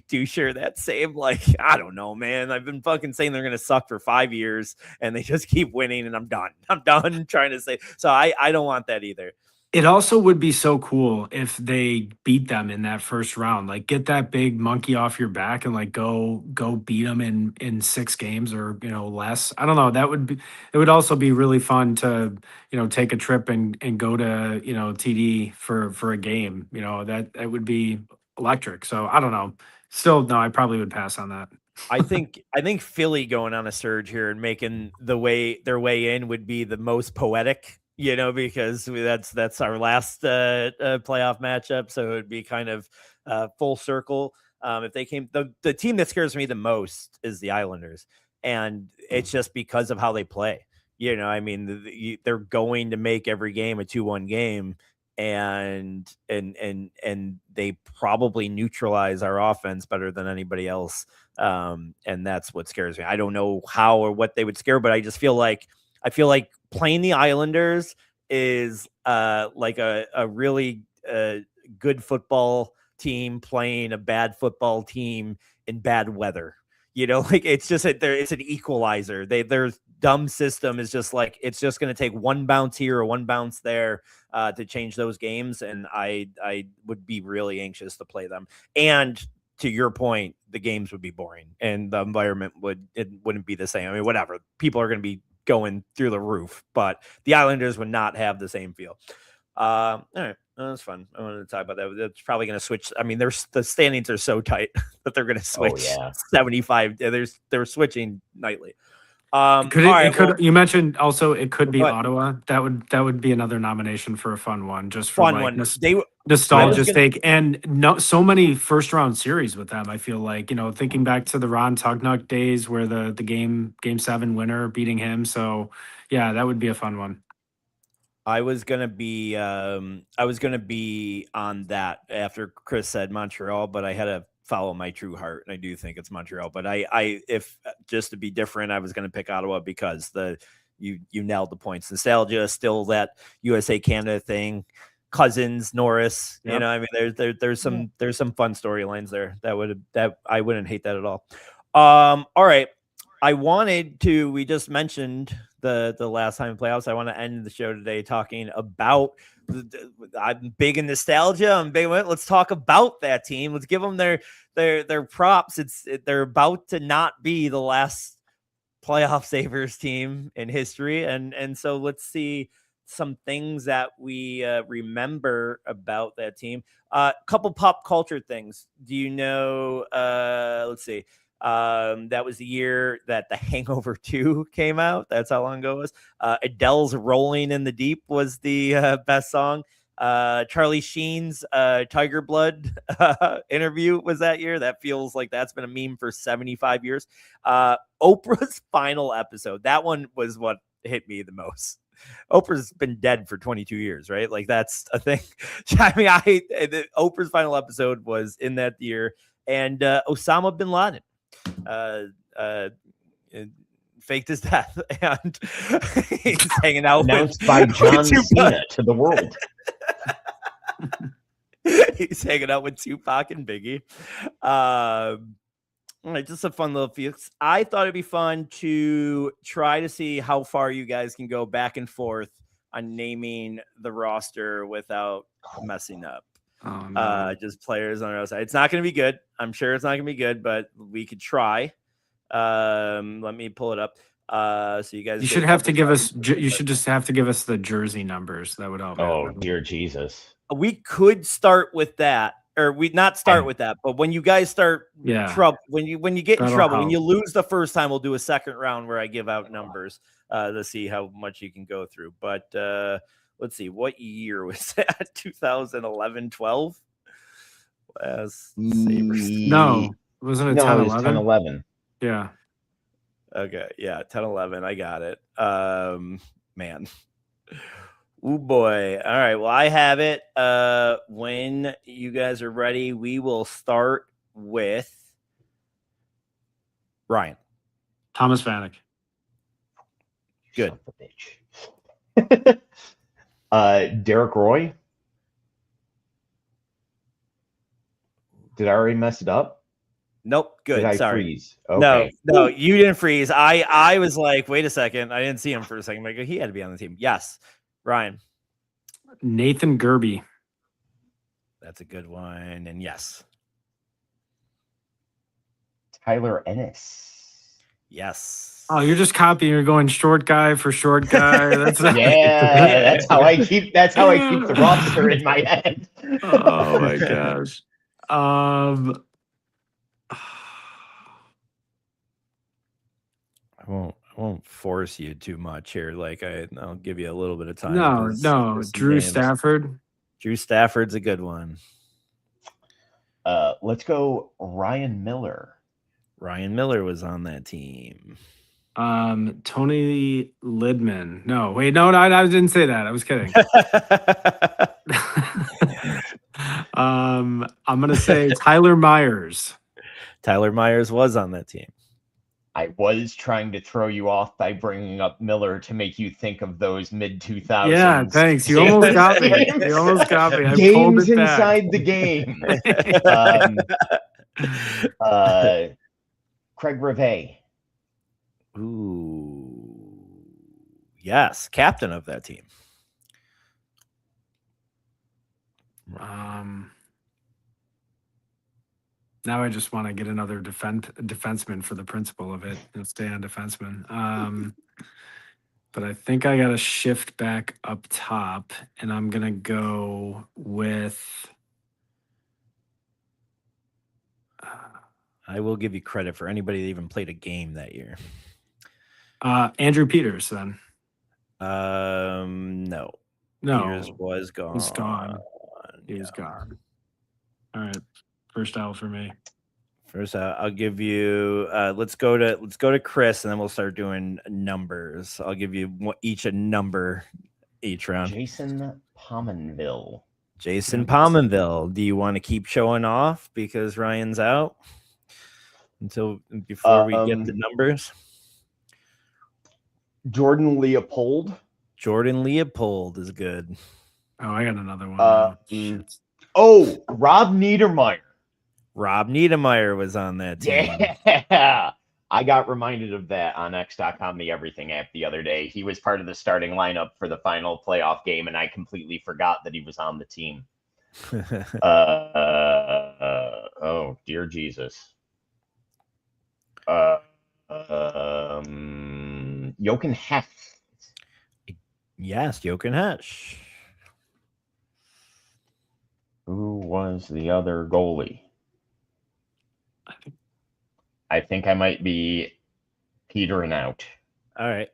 do share that same, like, I don't know, man. I've been fucking saying they're going to suck for 5 years and they just keep winning, and I'm done. I'm done trying to say. So I don't want that either. It also would be so cool if they beat them in that first round. Like, get that big monkey off your back and like go beat them in 6 games or less. I don't know. It would also be really fun to take a trip and go to TD for a game. That would be electric. So I don't know. Still, no, I probably would pass on that. I think Philly going on a surge here and making their way in would be the most poetic. Because that's our last playoff matchup, so it would be kind of full circle. If they came, the team that scares me the most is the Islanders, and it's just because of how they play. I mean, they're going to make every game a 2-1 game, and they probably neutralize our offense better than anybody else, and that's what scares me. I don't know how or what they would scare, but I just feel like playing the Islanders is like a really good football team playing a bad football team in bad weather. Like it's an equalizer. Their dumb system is just like, it's just going to take one bounce here or one bounce there to change those games. And I would be really anxious to play them. And to your point, the games would be boring and the environment wouldn't be the same. I mean, whatever, people are going to be going through the roof, but the Islanders would not have the same feel. All right, that's fun. I wanted to talk about that. It's probably going to switch. I mean, the standings are so tight that they're going to switch 75. They're switching nightly. You mentioned also it could be Ottawa. That would be another nomination for a fun one, just for nostalgia sake. And so many first round series with them. I feel like thinking back to the Ron Tugnuck days where the game 7 winner beating him. So yeah, that would be a fun one. I was gonna be on that after Chris said Montreal, but I had to follow my true heart, and I do think it's Montreal. But if just to be different, I was going to pick Ottawa because you nailed the points. Nostalgia, still that USA Canada thing, Cousins, Norris. Yep. I mean, there's some fun storylines there that I wouldn't hate that at all. All right, we just mentioned the last time in playoffs. I want to end the show today talking about. I'm big in nostalgia. I'm big. Let's talk about that team. Let's give them their props. They're about to not be the last playoff Sabres team in history, and so let's see some things that we remember about that team. Couple pop culture things. Do you know? Let's see. That was the year that The Hangover 2 came out. That's how long ago it was. Adele's Rolling in the Deep was the best song. Charlie Sheen's Tiger Blood interview was that year. That feels like that's been a meme for 75 years. Oprah's final episode. That one was what hit me the most. Oprah's been dead for 22 years, right? Like that's a thing. I mean, Oprah's final episode was in that year. And Osama bin Laden faked his death, and he's hanging out announced by John Cena to the world. He's hanging out with Tupac and Biggie. All right, just a fun little few. I thought it'd be fun to try to see how far you guys can go back and forth on naming the roster without messing up. Oh, no. Just players on our side. It's not going to be good. I'm sure it's not going to be good, but we could try. Let me pull it up. So you guys, you should have to give us. You should just have to give us the jersey numbers. That would help. Oh, dear Jesus. We could start with that, or we not start with that. But when you guys start trouble, when you get in trouble, when you lose the first time, we'll do a second round where I give out numbers to see how much you can go through. But let's see, what year was that? 2011, 12? Last Sabres. No, wasn't it No, 10, it was 10, 11? 11. Yeah. Okay, yeah, 10, 11. I got it. Man. Oh boy. All right. Well, I have it. When you guys are ready, we will start with Ryan. Thomas Vanek. Good. Son of a bitch. Derek Roy. Did I already mess it up? Nope. Good. Did I Sorry. freeze? Okay. No, you didn't freeze. I was like, wait a second. I didn't see him for a second. Like, he had to be on the team. Yes. Ryan. Nathan Gerby. That's a good one. And yes. Tyler Ennis. Yes. Oh, you're just copying. You're going short guy for short guy. That's Yeah, that's how I keep the roster in my head. Oh my gosh. I won't force you too much here. Like I'll give you a little bit of time. No. there's some Drew names. Stafford. Drew Stafford's a good one. Let's go Ryan Miller. Ryan Miller was on that team. Tony Lidman. No, wait, no, I didn't say that. I was kidding. I'm gonna say Tyler Myers. Tyler Myers was on that team. I was trying to throw you off by bringing up Miller to make you think of those mid-2000s. Yeah, thanks. You almost got me. You almost got me. I pulled Games it back. inside the game. Craig Rivet. Ooh, yes, captain of that team. Now I just want to get another defenseman for the principle of it and stay on defenseman. But I think I got to shift back up top, and I'm gonna go with. I will give you credit for anybody that even played a game that year. Andrew Peters, then. No. Peters was gone. He's gone. He's gone. All right. First out for me. First out, I'll give you. Let's go to Chris, and then we'll start doing numbers. I'll give you each a number each round. Jason Pominville. Jason Pominville. Do you want to keep showing off because Ryan's out before we get the numbers? Jordan Leopold. Jordan Leopold is good. Oh, I got another one. Rob Niedermeyer. Rob Niedermeyer was on that team. Yeah. I got reminded of that on X.com, the Everything app, the other day. He was part of the starting lineup for the final playoff game, and I completely forgot that he was on the team. Oh, dear Jesus. Jochen Hess. Yes, Jochen Hess. Who was the other goalie? I think I might be petering out. All right.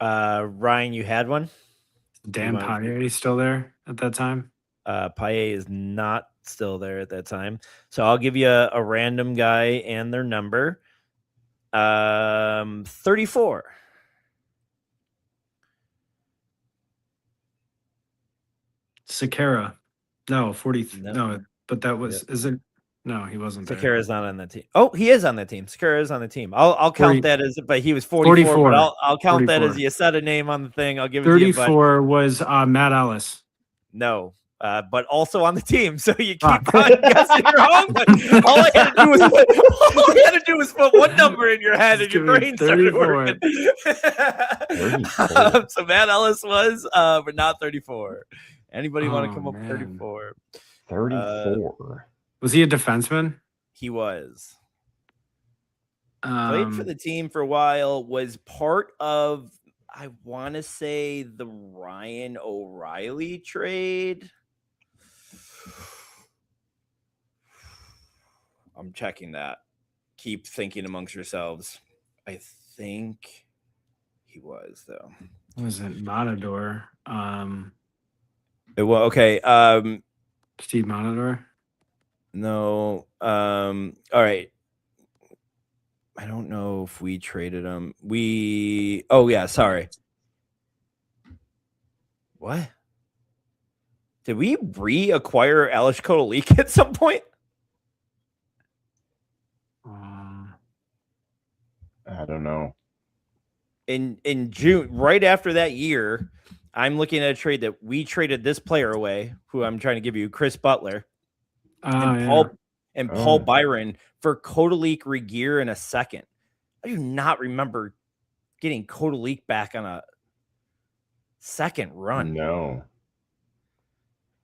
Ryan, you had one? Dan Paille still there at that time? Paille is not still there at that time. So I'll give you a random guy and their number. 34. Sakara. No, 40. No, but that was, is it? No, he wasn't there. Sakara's not on that team. Oh, he is on that team. Sakara is on the team. I'll count that as, but he was 44. But I'll count 44. That as you said a name on the thing. I'll give it 34 to you. 34 was Matt Ellis. No, but also on the team. So you keep on guessing wrong. But all I had to do was put one number in your head, and your brain started working. So Matt Ellis was, but not 34. Anybody want to come up with 34? 34. Was he a defenseman? He was. Played for the team for a while. Was part of, I want to say, the Ryan O'Reilly trade. I'm checking that. Keep thinking amongst yourselves. I think he was, though. Was it Matador? Well, okay. Steve Monitor. No. All right. I don't know if we traded him. Oh yeah, sorry. What? Did we reacquire Alex Kotolik at some point? I don't know. In June, right after that year, I'm looking at a trade that we traded this player away, who I'm trying to give you, Chris Butler, and Paul Byron for Kotolik, Regier in a second. I do not remember getting Kotolik back on a second run. No.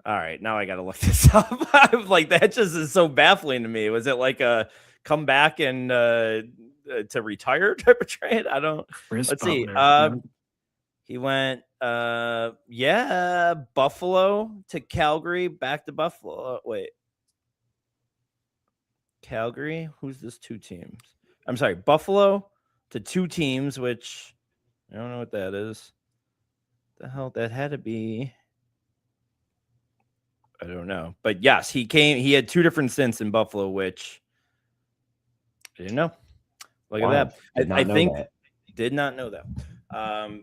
All right, now I got to look this up. I'm like, that just is so baffling to me. Was it like a come back and to retire type of trade? I don't. Chris Let's Butler. see. He went, Buffalo to Calgary, back to Buffalo. Wait, Calgary. Who's this? Two teams. I'm sorry, Buffalo to two teams, which I don't know what that is. The hell that had to be. I don't know, but yes, he came. He had two different stints in Buffalo, which I didn't know. Look at that. I think did not know that.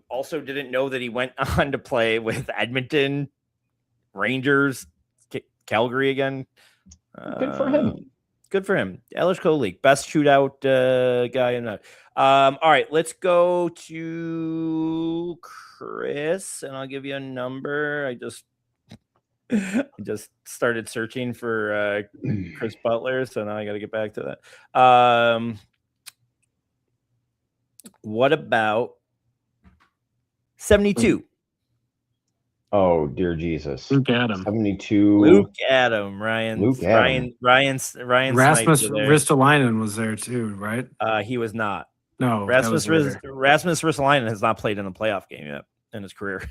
Also, didn't know that he went on to play with Edmonton, Rangers, Calgary again. Good for him. Good for him. Alex Kotolik, best shootout guy in that. All right, let's go to Chris, and I'll give you a number. I just started searching for Chris Butler, so now I got to get back to that. What about 72? Oh, dear Jesus. Luke Adam. 72. Luke Adam. Ryan Rasmus Ristolainen was there too, right? He was not. No, Rasmus Ristolainen has not played in a playoff game yet in his career.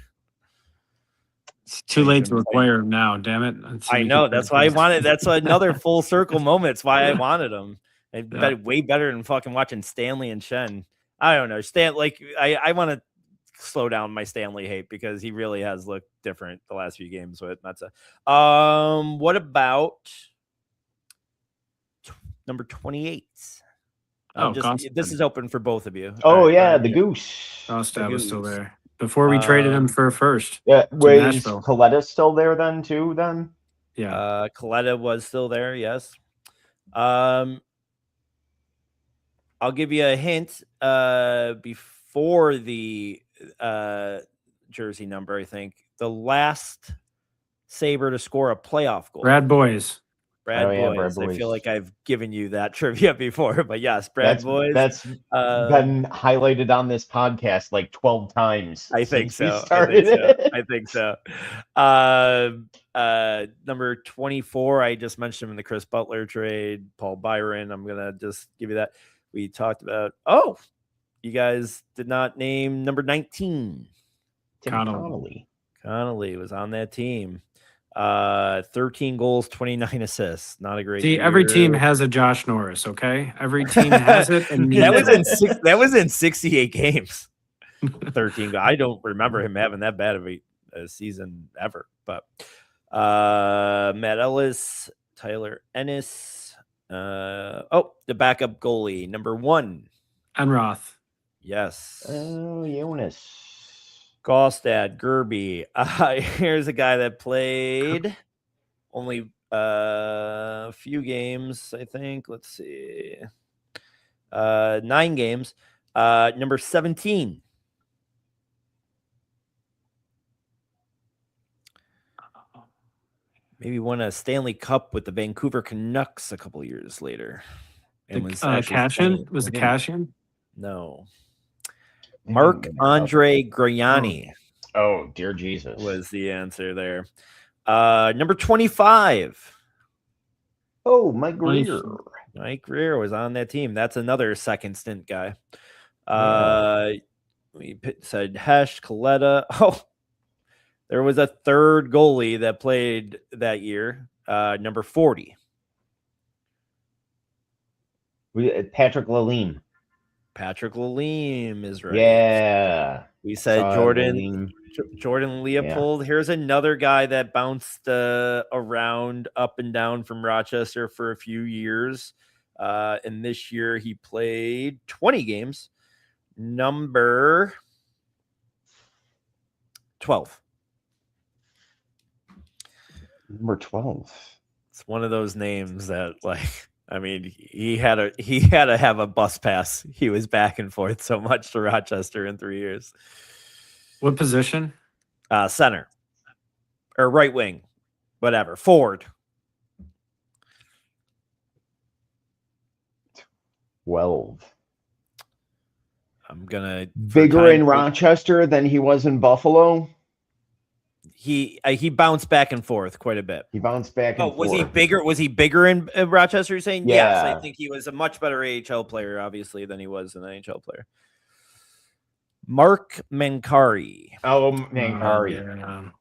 It's too late to acquire him now. Damn it! I know. That's why I wanted. That's another full circle moment. It's why I wanted him. Way better than fucking watching Stanley and Shen. I don't know. I want to slow down my Stanley hate because he really has looked different the last few games. But that's what about number 28? This is open for both of you. Oh, right, the Goose. Ostad was still there before we traded him for a first. Yeah, was Coletta still there then too? Then yeah, Coletta was still there. Yes. I'll give you a hint. Before the jersey number, I think the last Sabre to score a playoff goal. Brad Boyes. Brad Boyes. I feel like I've given you that trivia before, but yes, Boyes. That's been highlighted on this podcast like 12 times. I think so. I think so. Number 24, I just mentioned him in the Chris Butler trade. Paul Byron. I'm gonna just give you that. We talked about. Oh, you guys did not name number 19. Tim Connolly. Connolly was on that team. 13 goals, 29 assists. Not a great. See, every team has a Josh Norris. Okay, every team has it. And that was in 68 games. 13 goals. I don't remember him having that bad of a season ever. But Matt Ellis, Tyler Ennis. The backup goalie, number 1. Enroth. Yes. Oh, Jonas. Gostad, Gerby. Here's a guy that played only a few games, I think. Let's see. 9 games. Number 17. Maybe won a Stanley Cup with the Vancouver Canucks a couple years later. And was Cashin? Was it Cashin? No. Marc-Andre Griani. Oh, dear Jesus. Was the answer there. Number 25. Oh, Mike Greer. Mike Greer was on that team. That's another second stint guy. We said Hesh, Coletta. Oh, there was a third goalie that played that year. Number 40. Patrick Lalime. Patrick Lalime is right. Yeah. We said Jordan Leopold. Here's another guy that bounced around up and down from Rochester for a few years. And this year he played 20 games. Number 12. Number 12. It's one of those names that, like, I mean, he had to have a bus pass. He was back and forth so much to Rochester in 3 years. What position? Center or right wing, whatever. Forward. 12. I'm gonna bigger in Rochester than he was in Buffalo. He bounced back and forth quite a bit. He bounced back and forth. Was he bigger? Was he bigger in Rochester? You're saying? Yeah. Yes, I think he was a much better AHL player, obviously, than he was an NHL player. Mark Mancari. Oh, Mancari.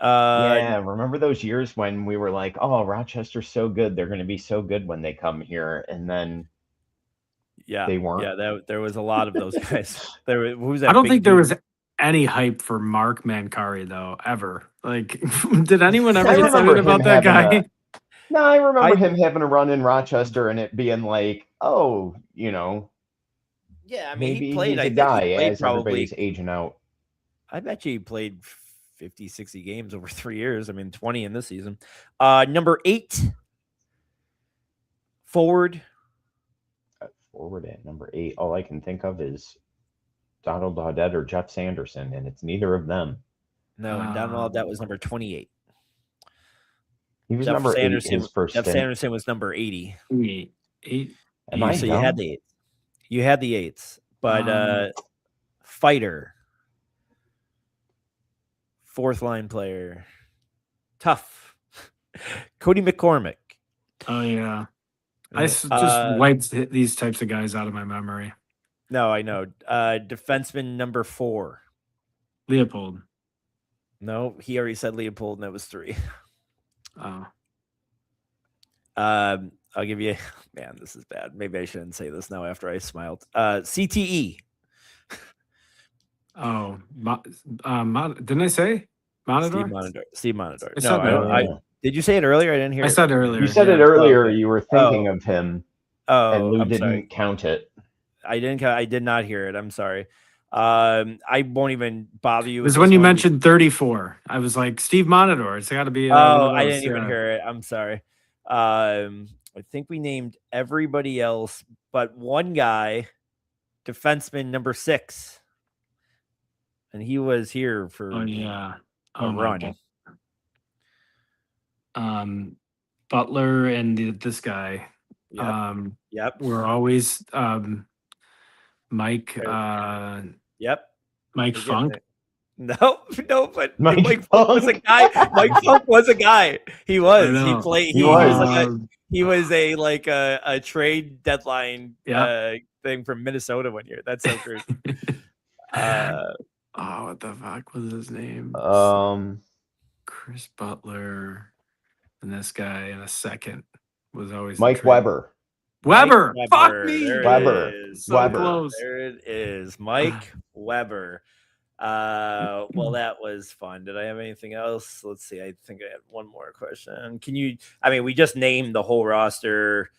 Yeah. Remember those years when we were like, "Oh, Rochester's so good; they're going to be so good when they come here," and then they weren't. Yeah, there was a lot of those guys. Who's that? I don't think there was any hype for Mark Mancari though, ever. Like, did anyone ever get excited about that guy? No, I remember him having a run in Rochester and it being like, oh, you know. Yeah, I mean, maybe he played. He's a guy as everybody's aging out. I bet you he played 50, 60 games over 3 years. I mean, 20 in this season. Number 8, forward. Forward at number 8. All I can think of is Donald Audette or Jeff Sanderson, and it's neither of them. No, and Donald Audette was number 28. He was Jeff number Sanderson, 8 his first Jeff stint. Sanderson was number 80. 8. So you had the 8s. You had the 8s, but fighter, fourth line player, tough. Cody McCormick. Oh yeah, I just wiped these types of guys out of my memory. No, I know. Defenseman number 4, Leopold. No, he already said Leopold, and that was 3. Oh. I'll give you. Man, this is bad. Maybe I shouldn't say this now after I smiled. CTE. Oh, didn't I say Monador? Steve Monador. I said that earlier. Did you say it earlier? I didn't hear. I said earlier. You said it earlier. You were thinking of him. Oh, and Lou I'm didn't sorry. count it. I didn't. I did not hear it. I'm sorry. I won't even bother you. It was when you mentioned 34. I was like, Steve Monador. It's got to be. I didn't even hear it. I'm sorry. I think we named everybody else but one guy, defenseman number 6, and he was here for a run. Butler and this guy. Yep. We're always Mike. Mike Funk. No, but Mike Funk was a guy. Mike Funk was a guy. He was. He played. He was a trade deadline thing from Minnesota one year. That's so crazy. What the fuck was his name? Chris Butler, and this guy in a second was always Mike Weber. Weber. Fuck me. Weber. Close. There it is. Mike Weber. Well, that was fun. Did I have anything else? Let's see. I think I had one more question. We just named the whole roster.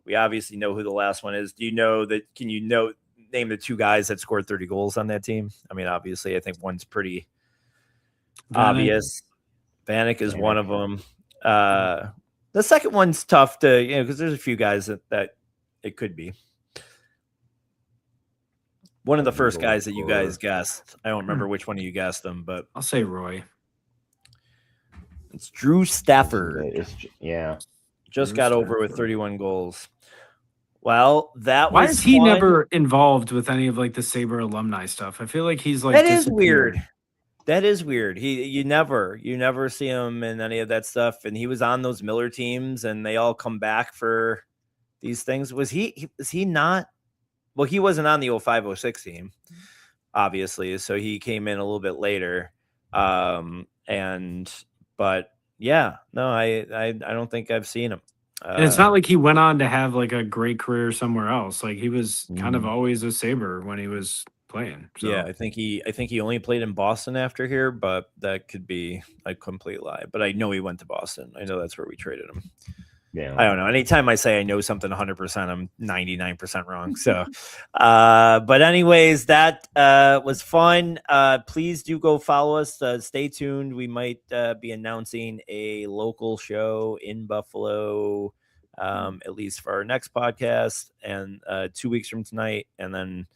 We obviously know who the last one is. Do you know that? Can you name the 2 guys that scored 30 goals on that team? I mean, obviously, I think one's pretty obvious. Vanek is one of them. The second one's tough to, because there's a few guys that it could be. One of the first guys that you guys guessed. I don't remember which one of you guessed them, but I'll say Roy. It's Drew Stafford. Drew Just got over with 31 goals. Well, why is he never involved with any of the Sabre alumni stuff? I feel like he's that is weird. That is weird. You never see him in any of that stuff. And he was on those Miller teams, and they all come back for these things. Was he not? Well, he wasn't on the 05-06 team, obviously. So he came in a little bit later. I don't think I've seen him. And it's not like he went on to have a great career somewhere else. He was kind of always a Sabre when he was playing. So. Yeah, I think he only played in Boston after here, but that could be a complete lie. But I know he went to Boston. I know that's where we traded him. Yeah. I don't know. Anytime I say I know something 100%, I'm 99% wrong. So, but anyways, that was fun. Please do go follow us. Stay tuned. We might be announcing a local show in Buffalo, at least for our next podcast, and 2 weeks from tonight, and then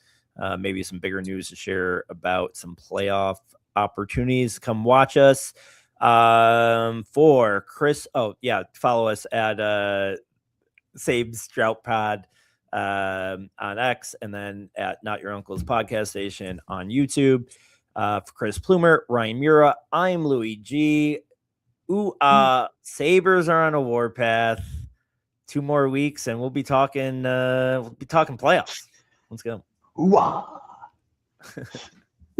maybe some bigger news to share about some playoff opportunities. Come watch us. For Chris, follow us at Sabes Drought Pod on X, and then at Not Your Uncle's Podcast Station on YouTube. For Chris Plumer, Ryan Mura, I'm Louis G. Sabres are on a warpath. 2 more weeks, and we'll be talking playoffs. Let's go. Ooh-ah.